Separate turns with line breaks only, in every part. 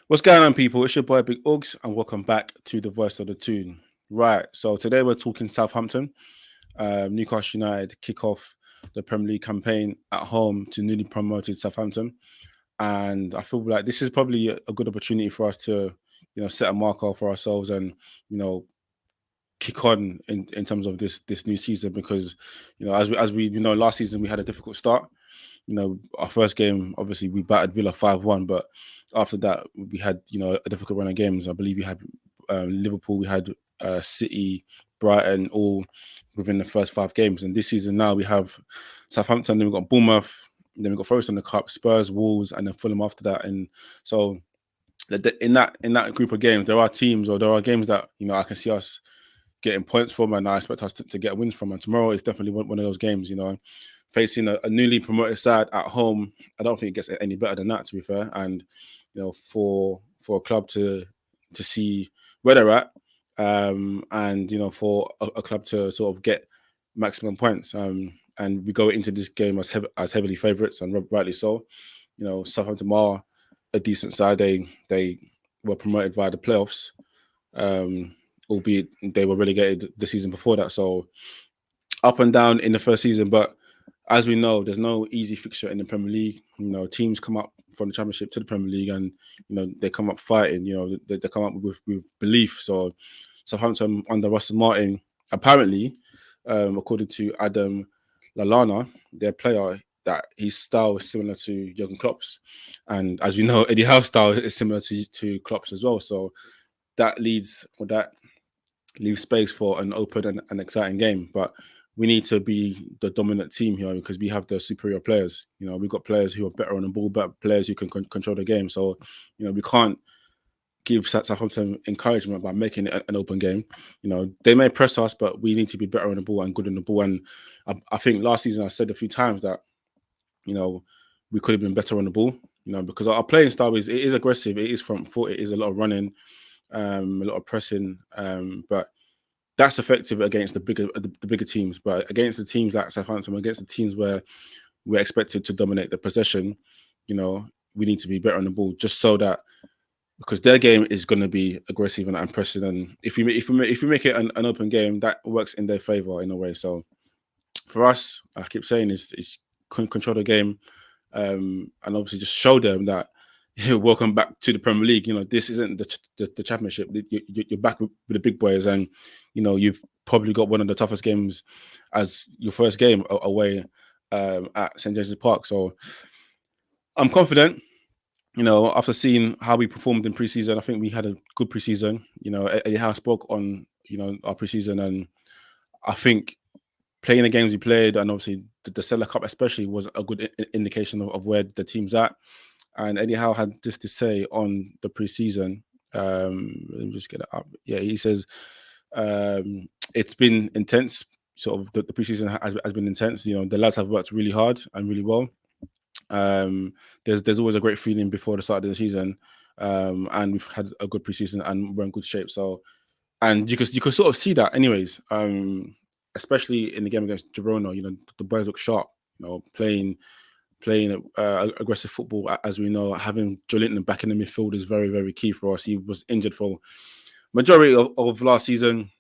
What's going on, people? It's your boy Big Uggs, and welcome back to the Voice of the Tune. Right, so today we're talking Southampton. Newcastle United kick off the Premier League campaign at home to newly promoted Southampton, and I feel like this is probably a good opportunity for us to, set a marker for ourselves and you know kick on in terms of this new season because as we last season we had a difficult start. Our first game, obviously, we battered Villa 5-1, but after that, we had, a difficult run of games. I believe we had Liverpool, we had City, Brighton, all within the first 5 games. And this season now we have Southampton, then we've got Bournemouth, then we've got Forest in the Cup, Spurs, Wolves, and then Fulham after that. And so in that group of games, there are teams or there are games that, I can see us getting points from, and I expect us to get wins from. And tomorrow is definitely one of those games. Facing a newly promoted side at home, I don't think it gets any better than that. To be fair, and for a club to see where they're at, and for a club to sort of get maximum points, and we go into this game as heavily favourites, and rightly so. Southampton are a decent side. They were promoted via the playoffs. Albeit they were relegated the season before that. So up and down in the first season, but as we know, there's no easy fixture in the Premier League. Teams come up from the Championship to the Premier League, and they come up fighting. They come up with belief. So Southampton under Russell Martin, apparently, according to Adam Lallana, their player, that his style is similar to Jurgen Klopp's, and as we know, Eddie Howe's style is similar to Klopp's as well. So that leaves space for an open and exciting game. But we need to be the dominant team here because we have the superior players. We've got players who are better on the ball, better players who can control the game. So, we can't give Southampton encouragement by making it an open game. They may press us, but we need to be better on the ball and good on the ball. And I think last season I said a few times that, we could have been better on the ball, because our playing style is aggressive. It is front foot. It is a lot of running, a lot of pressing, but that's effective against the bigger teams. But against the teams like Southampton, against the teams where we're expected to dominate the possession, we need to be better on the ball, just so that, because their game is going to be aggressive and pressing, and if we make it an open game, that works in their favor in a way. So for us, I keep saying is control the game, and obviously just show them that welcome back to the Premier League. This isn't the Championship. You're back with the big boys, and you've probably got one of the toughest games as your first game away at St James's Park. So I'm confident. After seeing how we performed in preseason, I think we had a good preseason. Eddie Howe spoke on our preseason, and I think playing the games we played, and obviously the Cellar Cup especially, was a good indication of where the team's at. And Eddie Howe had this to say on the preseason. Let me just get it up. Yeah, he says it's been intense. Sort of the preseason has been intense. The lads have worked really hard and really well. There's always a great feeling before the start of the season, and we've had a good preseason and we're in good shape. So, and you could sort of see that, anyways. Especially in the game against Girona, the boys look sharp. Playing aggressive football, as we know. Having Joelinton back in the midfield is very, very key for us. He was injured for majority of last season,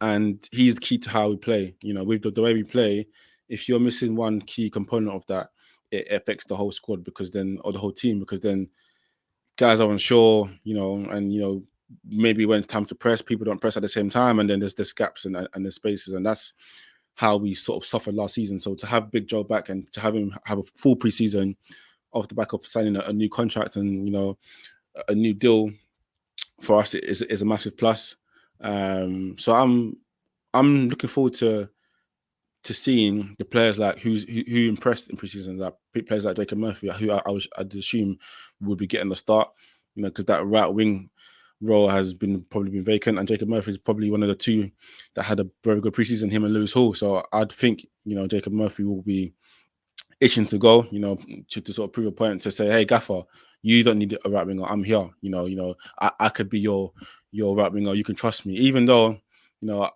and he's key to how we play. With the way we play, if you're missing one key component of that, it affects the whole squad, or the whole team, because then guys are unsure, and maybe when it's time to press, people don't press at the same time, and then there's gaps and there's spaces, and that's how we sort of suffered last season. So to have Big Joe back and to have him have a full preseason off the back of signing a new contract and a new deal, for us is a massive plus. So I'm looking forward to seeing the players like who impressed in preseason, like players like Jacob Murphy, who I'd assume would be getting the start, because that right wing role has probably been vacant, and Jacob Murphy is probably one of the two that had a very good preseason, him and Lewis Hall. So I'd think Jacob Murphy will be itching to go, to sort of prove a point, to say, hey, Gaffer, you don't need a right winger. I'm here. I could be your right winger. You can trust me, even though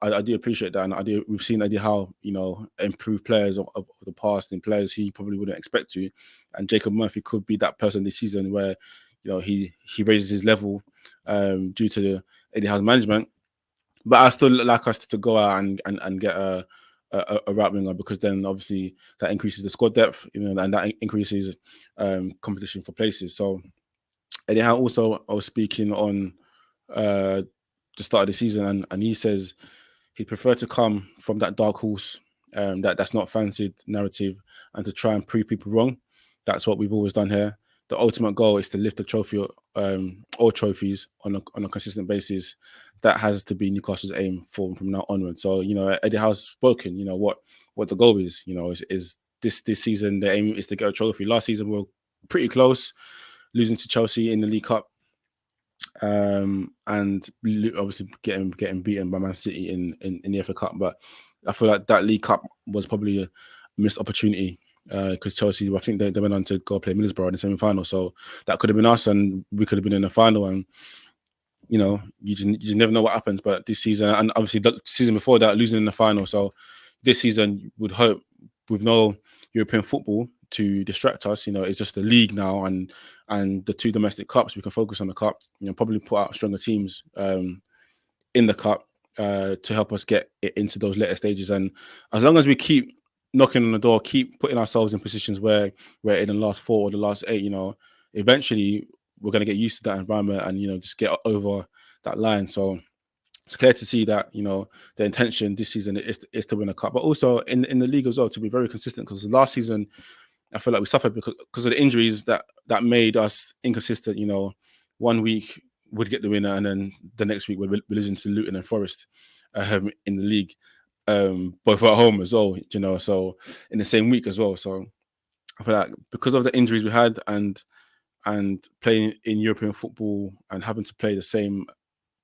I do appreciate that, and we've seen Eddie Howe, improve players of the past and players he probably wouldn't expect to, and Jacob Murphy could be that person this season where he raises his level due to the Eddie Howe's management. But I still like us to go out and get a right winger, because then obviously that increases the squad depth, and that increases competition for places. So Eddie Howe also, I was speaking on the start of the season, and he says he'd prefer to come from that dark horse, that's not fancied narrative, and to try and prove people wrong. That's what we've always done here. The ultimate goal is to lift the trophy, or trophies, on a consistent basis. That has to be Newcastle's aim from now onward. So Eddie Howe's spoken. What the goal is. Is this season the aim is to get a trophy. Last season we were pretty close, losing to Chelsea in the League Cup, and obviously getting beaten by Man City in the FA Cup. But I feel like that League Cup was probably a missed opportunity, because Chelsea, I think they went on to go play Middlesbrough in the semi-final, so that could have been us, and we could have been in the final. And you just never know what happens. But this season, and obviously the season before that, losing in the final. So this season, would hope, with no European football to distract us, it's just the league now, and the two domestic cups. We can focus on the cup, probably put out stronger teams in the cup, to help us get it into those later stages. And as long as we keep knocking on the door, keep putting ourselves in positions where we're in the last 4 or the last 8, eventually we're going to get used to that environment, and just get over that line. So it's clear to see that the intention this season is to win a cup, but also in the league as well, to be very consistent, because last season I feel like we suffered because of the injuries that made us inconsistent. 1 week would get the winner, and then the next week we're losing to Luton and Forest in the league, both at home as well. So in the same week as well. So I feel like because of the injuries we had, and playing in European football and having to play the same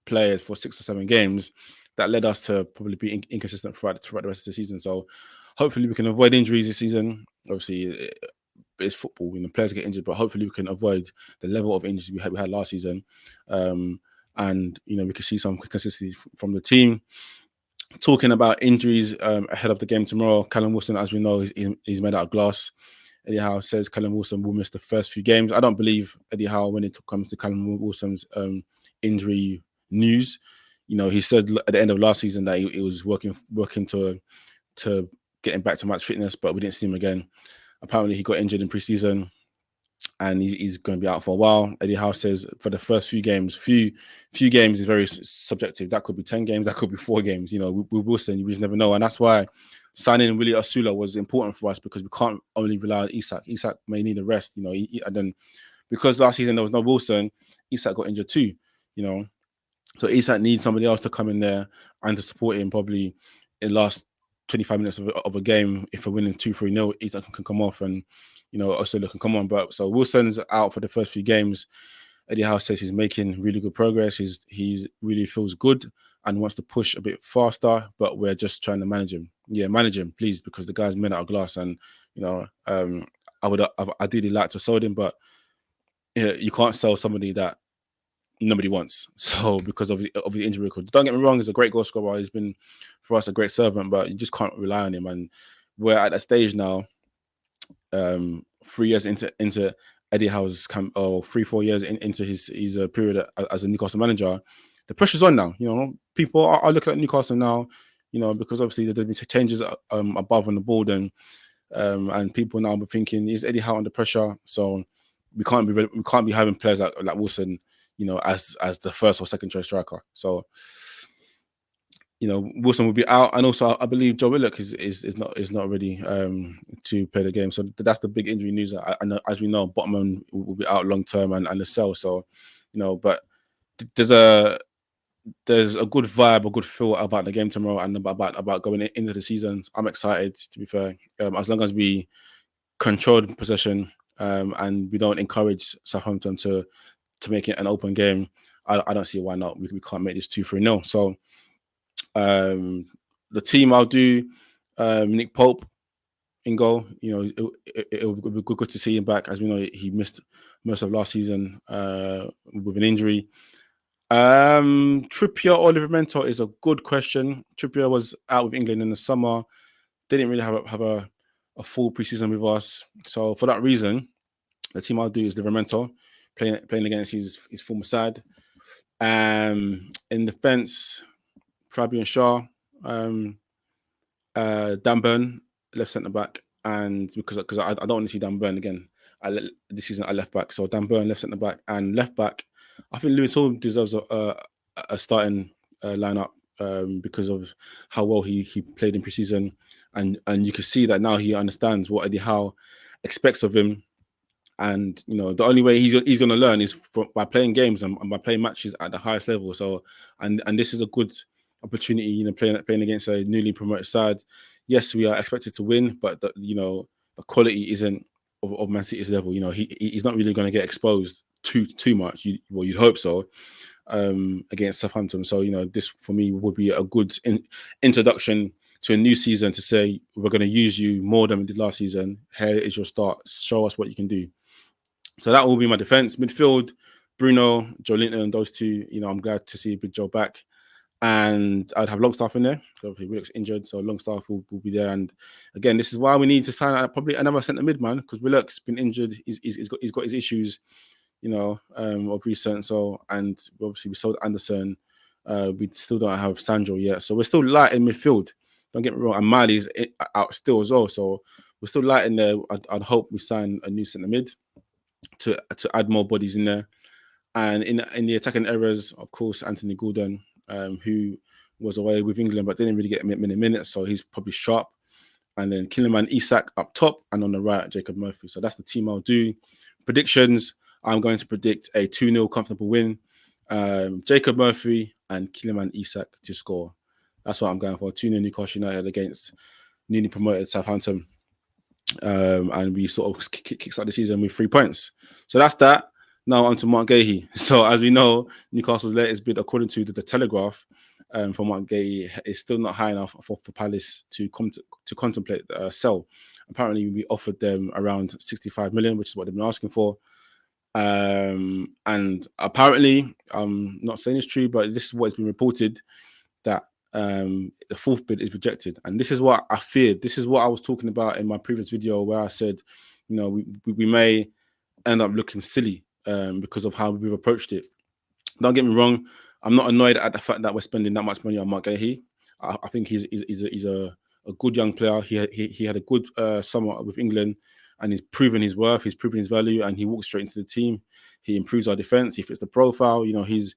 players for 6 or 7 games, that led us to probably be inconsistent throughout the rest of the season. So hopefully we can avoid injuries this season. Obviously, it's football, players get injured, but hopefully we can avoid the level of injuries we had last season. And we can see some consistency from the team. Talking about injuries ahead of the game tomorrow, Callum Wilson, as we know, he's made out of glass. Eddie Howe says Callum Wilson will miss the first few games. I don't believe Eddie Howe when it comes to Callum Wilson's injury news. He said at the end of last season that he was working to getting back to match fitness, but we didn't see him again. Apparently, he got injured in preseason, and he's going to be out for a while. Eddie Howe says for the first few games, few games is very subjective. That could be 10 games, that could be 4 games. With Wilson, you just never know, and that's why signing Willie Osula was important for us, because we can't only rely on Isak. Isak may need a rest, and then because last season there was no Wilson, Isak got injured too. So Isak needs somebody else to come in there and to support him probably in the last 25 minutes of a game. If we're winning 2-3-0, Isak can come off, and Osula can come on. But so Wilson's out for the first few games. Eddie Howe says he's making really good progress. He's really feels good and wants to push a bit faster, but we're just trying to manage him. Yeah, manage him, please, because the guy's made out of glass, and I would ideally like to sell him, but you can't sell somebody that nobody wants. So because of the injury record, don't get me wrong, he's a great goal scorer. He's been for us a great servant, but you just can't rely on him. And we're at that stage now, 3 years into Eddie Howe's 3-4 years into his period as a Newcastle manager. The pressure's on now. People are looking at Newcastle now, because obviously there's been changes above on the board, and people now are thinking, is Eddie Howe under pressure? So we can't be having players like Wilson, as the first or second choice striker. So Wilson will be out, and also I believe Joe Willock is not ready to play the game. So that's the big injury news. I know, as we know, Botman will be out long term, and Lascelles. So but there's a good vibe, a good feel about the game tomorrow, and about going into the season. I'm excited, to be fair, as long as we control the possession, and we don't encourage Southampton to make it an open game. I don't see why not. We can't make this 2-3-0. So the team, I'll do Nick Pope in goal. It would be good to see him back, as we know he missed most of last season with an injury. Trippier or Livramento is a good question. Trippier was out with England in the summer. Didn't really have a full preseason with us. So for that reason, the team I'll do is Livramento. playing against his former side. In defence, Fabian Shaw, Dan Burn, left centre back, and because I don't want to see Dan Burn again. This season at left back, so Dan Burn left centre back and left back. I think Lewis Hall deserves a starting lineup because of how well he played in preseason, and you can see that now he understands what Eddie Howe expects of him. And the only way he's going to learn is by playing games and by playing matches at the highest level. So, and this is a good opportunity, playing against a newly promoted side. Yes, we are expected to win, but the quality isn't of Man City's level. He's not really going to get exposed too much. You'd hope so against Southampton. So this for me would be a good introduction to a new season to say we're going to use you more than we did last season. Here is your start. Show us what you can do. So that will be my defense. Midfield, Bruno, Joelinton, those two. I'm glad to see Big Joe back. And I'd have Longstaff in there. Willock's injured, so Longstaff will be there. And again, this is why we need to sign probably another centre mid man, because Willock's been injured. He's got his issues, of recent. So, and obviously we sold Anderson. We still don't have Sandro yet, so we're still light in midfield. Don't get me wrong. And Miley's out still as well, so we're still light in there. I'd hope we sign a new centre mid to add more bodies in there. And in the attacking areas, of course, Anthony Gordon, who was away with England but didn't really get many minutes, so he's probably sharp. And then Kiliman Isak up top, and on the right, Jacob Murphy. So that's the team I'll do. Predictions, I'm going to predict a 2-0 comfortable win. Jacob Murphy and Kiliman Isak to score. That's what I'm going for. 2-0 Newcastle United against newly promoted Southampton. And we sort of kickstart the season with 3 points. So that's that. Now on to Marc Guehi. So as we know, Newcastle's latest bid, according to the Telegraph, for Marc Guehi, is still not high enough for Palace to contemplate a sell. Apparently, we offered them around 65 million, which is what they've been asking for. And apparently, I'm not saying it's true, but this is what has been reported, that the 4th bid is rejected. And this is what I feared. This is what I was talking about in my previous video, where I said, we may end up looking silly because of how we've approached it. Don't get me wrong, I'm not annoyed at the fact that we're spending that much money on Marc Guehi. I think he's a good young player. He had a good summer with England, and he's proven his worth, he's proven his value, and he walks straight into the team. He improves our defense. He fits the profile. He's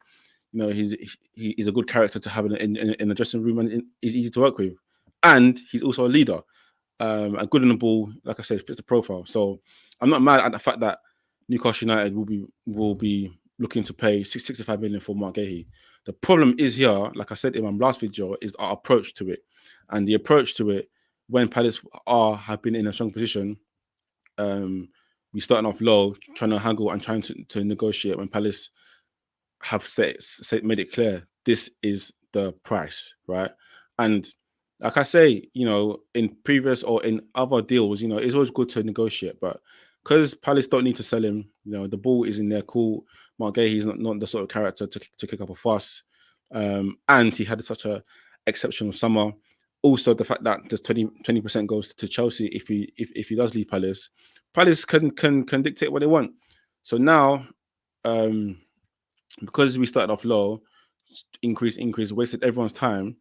a good character to have in the dressing room, and he's easy to work with. And he's also a leader, and good on the ball. Like I said, fits the profile. So I'm not mad at the fact that Newcastle United will be looking to pay 65 million for Marc Guehi. The problem is here, like I said in my last video, is our approach to it. And the approach to it, when Palace have been in a strong position, we starting off low, trying to haggle and trying to negotiate, when Palace have made it clear this is the price, right? And like I say, in previous or in other deals, it's always good to negotiate, but because Palace don't need to sell him, the ball is in their court. Marc Guehi is not the sort of character to kick up a fuss, and he had such a exceptional summer. Also, the fact that just 20% goes to Chelsea if he does leave Palace, Palace can dictate what they want. So now, because we started off low, increase, wasted everyone's time.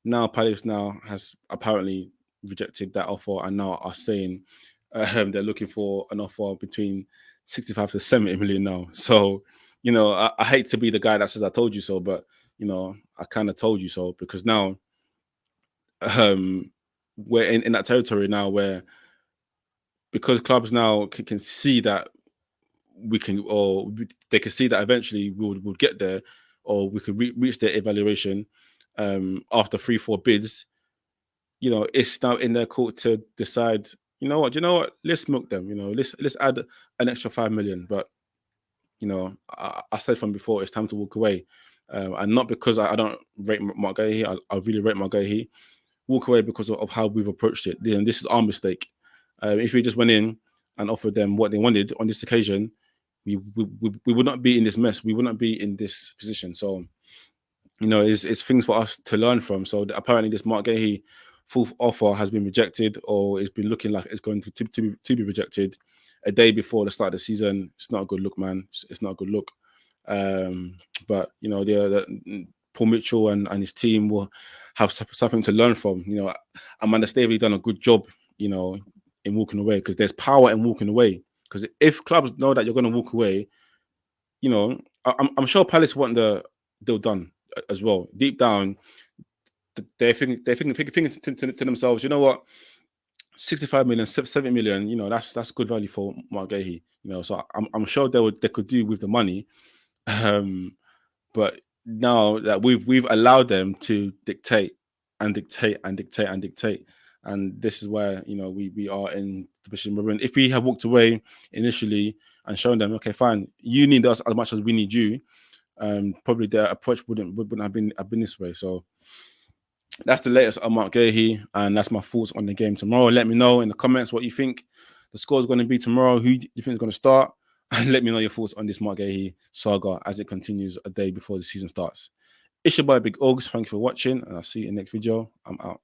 Now Palace has apparently rejected that offer and now are saying they're looking for an offer between 65 to 70 million now. So, I hate to be the guy that says I told you so, but I kind of told you so, because now we're in that territory now where, because clubs now can see that we can, or they can see that eventually we'll get there, or we could reach their evaluation after 3-4 bids. It's now in their court to decide, you know what, let's milk them, let's add an extra 5 million. But I said from before, it's time to walk away, and not because I don't rate Marc Guehi. I really rate Marc Guehi. Walk away because of how we've approached it. This is our mistake. If we just went in and offered them what they wanted on this occasion, we would not be in this mess. We would not be in this position. So, it's things for us to learn from. So apparently this Marc Guehi 4th offer has been rejected, or it's been looking like it's going to be rejected. a day before the start of the season. It's not a good look, man. It's not a good look. But you know, the Paul Mitchell and his team will have something to learn from. You know, Amanda Staveley done a good job, you know, in walking away, because there's power in walking away. Because if clubs know that you're going to walk away, you know, I'm sure Palace want the deal done as well. Deep down, they're thinking to themselves, you know what, 65 million, 70 million, you know, that's good value for Marc Guehi. You know, so I'm sure they could do with the money. But now that we've allowed them to dictate and dictate and dictate and dictate, and this is where, you know, we are in the position we're in. If we have walked away initially and shown them, okay, fine, you need us as much as we need you, probably their approach wouldn't have been this way. So that's the latest on Marc Guehi, and that's my thoughts on the game tomorrow. Let me know in the comments what you think the score is going to be tomorrow. Who do you think is going to start? And let me know your thoughts on this Marc Guehi saga as it continues a day before the season starts. It's your boy Big Ogs. Thank you for watching, and I'll see you in the next video. I'm out.